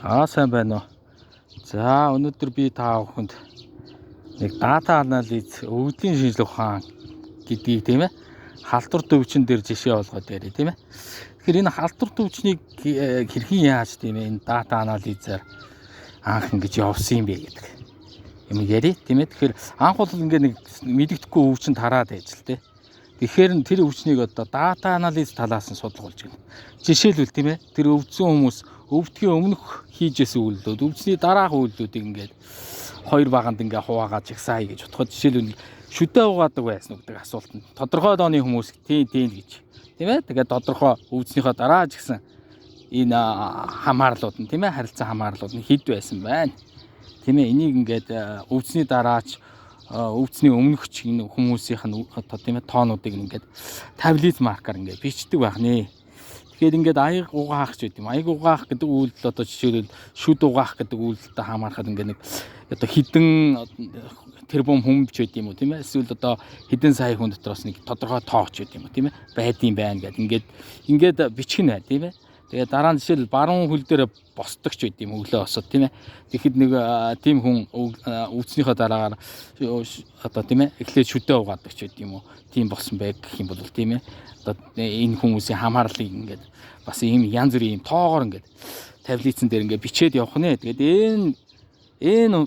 Сайн байна уу. За өнөөдөр би та бүхэнд нэг дата анализ өвдгийн шинжилгээ ухаан гэдгийг тийм ээ халдвар төвчин дээр жишээ олгоод яриа тийм ээ. Тэгэхээр энэ халдвар төвчнийг хэрхэн яаж тийм ээ энэ дата анализаар анх ингэж явсан юм бэ гэдэг юм ярий тийм ээ. Тэгэхээр анх бол ингээ нэг мэддэхгүй өвчин тараад байж л тийм. Тэгэхээр тэр өвчнийг одоо дата анализ талаас нь судалгуулж байна. Жишээлбэл тийм ээ тэр өвдсөн хүмүүс өвдгийн өмнөх хийжсэн үйлдэлүүд, өвчний дараах үйлдэлүүдийг ингээд хоёр баганд ингээ хуваагаад жагсаая гэж бодоход жишээлбэл шүдэ угаадаг байсан гэдэг асуултанд тодорхой дооны хүмүүс тийм гэж тийм ээ. Тэгээд тодорхой өвчнийхөө дараа ч гэсэн энэ хамаарлууд нь тийм ээ харилцан хамаарлууд нь хэд байсан байна. Тийм ээ энийг ингээд өвчний дараач өвчний өмнөх ч энэ хүмүүсийнх нь одоо тийм ээ тоонуудыг ингээд таблиц маркаар ингээд бичдэг байх нэ. Тэгэхээр ингээд аяг угаах ч гэдэм. Аяг угаах гэдэг үйлдэл одоо жишээлбэл шүд угаах гэдэг үйлдэлтэй хамаарахад ингээд нэг одоо хідэн тэрбум хүн ч гэдэм үү тийм ээ. Эсвэл одоо хэдэн сая хүн дотроос нэг тодорхой тоо ч гэдэм үү тийм ээ. Байдсан байна гэдэг ингээд бичих нь бай тийм ээ. Тэгээ дараа нь жишээл баруун хөл дээр босдог ч гэдэм өглөө босоод тийм ээ. Тэгэхэд нэг тийм хүн өвчнийхөө дараагаар одоо тийм ээ эхлээд шүдэ угаадаг ч гэдэм үү. Тийм болсон байг гэх юм бол тийм ээ. Одоо энэ хүмүүсийн хамаарлыг ингээд бас ийм янз бүрийн ийм тоогоор ингээд таблицэн дээр ингээд бичээд явах нэ. Тэгээд энэ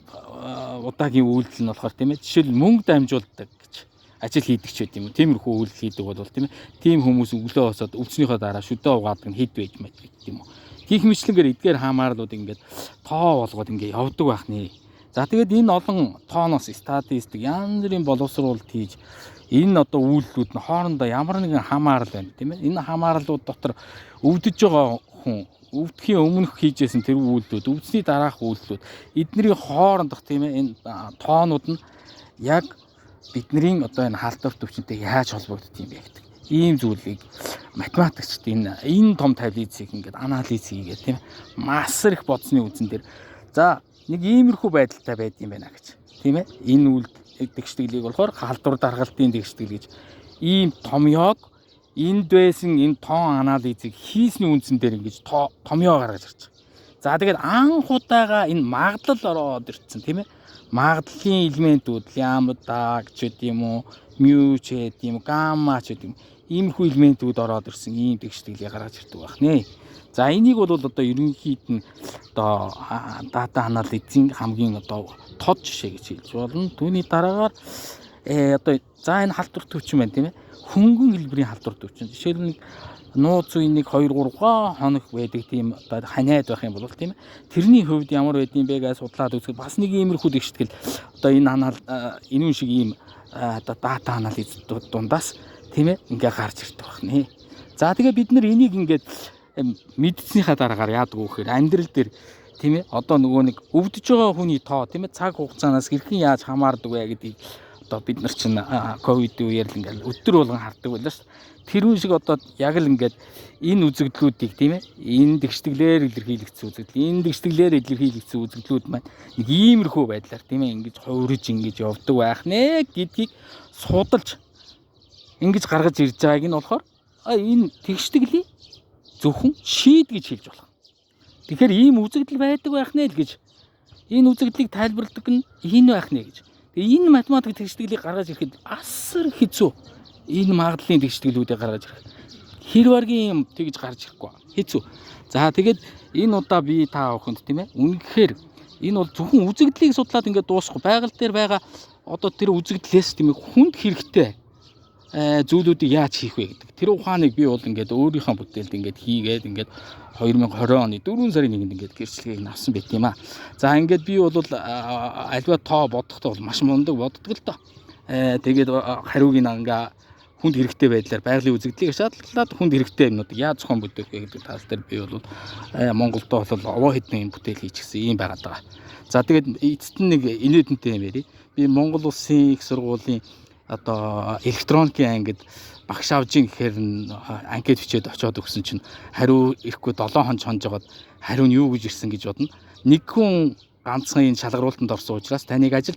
удаагийн үйлдэл нь болохоор тийм ээ жишээл мөнгө дамжуулдаг гэж ажил хийдэг ч гэдэм үү. Тиймэрхүү үйлдэл хийдэг бол тийм ээ. Тийм хүмүүс өглөө босоод өвчнийхөө дараа шүдэ угаадаг нь хэд байж мэт гэдэм үү. Гих мэтлэнгээр эдгээр хамаарлууд ингээд тоо болгоод ингээд явдаг байх нэ. За тэгээд энэ олон тооноос статистик янз бүрийн боловсруулалт хийж энэ одоо үйлдэлүүд нь хоорондоо ямар нэгэн хамаарал байна тийм ээ. Энэ хамаарлууд дотор өвдөж байгаа хүн өвдөхийн өмнөх хийжсэн тэр үйлдэлүүд, өвдсний дараах үйлдэлүүд эднэрийн хоорондох тийм ээ энэ тоонууд нь яг бидний одоо энэ халдвар төвчөнтэй яаж холбогддог юм бэ гэдэг. Ийм зүйлийг математикчид энэ том таблицыг ингээд анализ хийгээд тийм масар их бодсны үзэн дээр за нэг иймэрхүү байдалтай байд юм байна гэж тийм ээ. Энэ үйлдэл тэгшдэглийг болохоор халдвар даргалтын тэгшдэл гэж ийм томьёог энд байсан энэ тоон анализыг хийсний үндсэн дээр ингэж томьёо гаргаж ирж байгаа. За тэгээд анх удаага энэ магадлал ороод ирсэн тийм ээ. Магадлалын элементүүд лямбда ч гэдэм үү, мю ч гэдэм үү, гамма ч гэдэм иймэрхүү элементүүд ороод ирсэн ийм тэгшдэглийг гаргаж ирдэг байх нэ. За энийг бол одоо ерөнхийд нь одоо дата анализийн хамгийн одоо тод жишээ гэж хэлж болно. Түүний дараагаар одоо за энэ халдвар төвчин байна тийм ээ. Хөнгөн хэлбэрийн халдвар төвчин. Жишээлбэл нууц үе 1 2 3 хоног байдаг тийм одоо ханиад байх юм бол тийм ээ. Тэрний хувьд ямар байд юм бэ гэж судлаад үзэхэд бас нэг иймэрхүү тэгштгэл одоо энэ шиг ийм одоо дата анализ дундаас тийм ээ ингээ гарч ирдэг байх нэ. За тэгээ бид нар энийг ингээд мэдснийхаа дараагаар яадаг вэ гэхээр амьдрал дээр тийм ээ одоо нөгөө нэг өвдөж байгаа хүний тоо тийм ээ цаг хугацаанаас хэрхэн яаж хамаардаг вэ гэдгийг одоо бид нар чинь ковид үеэр л ингээл өдөр болгон хардаг байлаа шүү дээ. Тэр үн шиг одоо яг л ингээд энэ үзэгдлүүдийг тийм ээ энэ тэгшдэглээр илэрхийлэгдсэн үзэгдэл энэ тэгшдэглээр илэрхийлэгдсэн үзэгдлүүд маань нэг иймэрхүү байдлаар тийм ээ ингэж хувирж ингэж явдаг байх нэ гэдгийг судалж ингэж гаргаж ирж байгааг нь болохоор энэ тэгшдэглийн зөвхөн шийд гэж хэлж болох. Тэгэхээр ийм үзэгдэл байдаг байх нэ л гэж энэ үзэгдлийг тайлбарладаг нь энэ байх нэ гэж. Тэгээ энэ математик тэгшдэглийг гаргаж ирэхэд асар хэцүү. Энэ магадлалын тэгшдэглүүдийг гаргаж ирэх. Хэр баргийн тэгж гарч ирэхгүй хэцүү. За тэгээд энэ удаа би та бүхэнд тийм ээ үнэхээр энэ бол зөвхөн үзэгдлийг судлаад ингээд дуусахгүй. Байгаль дээр байгаа одоо тэр үзэгдлээс тийм ээ хүнд хэрэгтэй зүйлүүдийг яаж хийх вэ гэдэг. Тэр ухааныг би бол ингээд өөрийнхөө бүтээлд ингээд хийгээд ингээд 2020 оны 4 сарын 1-нд ингээд гэрчлэгийг авсан байт юм аа. За ингээд би бол альва тоо бодохдоо бол маш мундаг боддог л доо. Тэгээд хариуг ингээ хүнд хэрэгтэй байдлаар байгалийн үзэгдлийг шатлаад хүнд хэрэгтэй юмнуудыг яаж зохион бүтээх вэ гэдэг тал дээр би бол Монголд бол овоо хэдэн бүтээл хийчихсэн юм байгаад байгаа. За тэгээд эцэст нь нэг инээдэнтэй юм ярий. Би Монгол Улсын их сургуулийн одоо электроникийн ангид багш авжин гэхээр анкет бичээд очиод өгсөн чинь хариу ирэхгүй 7 хоног хонжоод хариу нь юу гэж ирсэн гэж бодно. Нэг хүн ганцхан энэ шалгаруултанд орсон учраас таныг ажил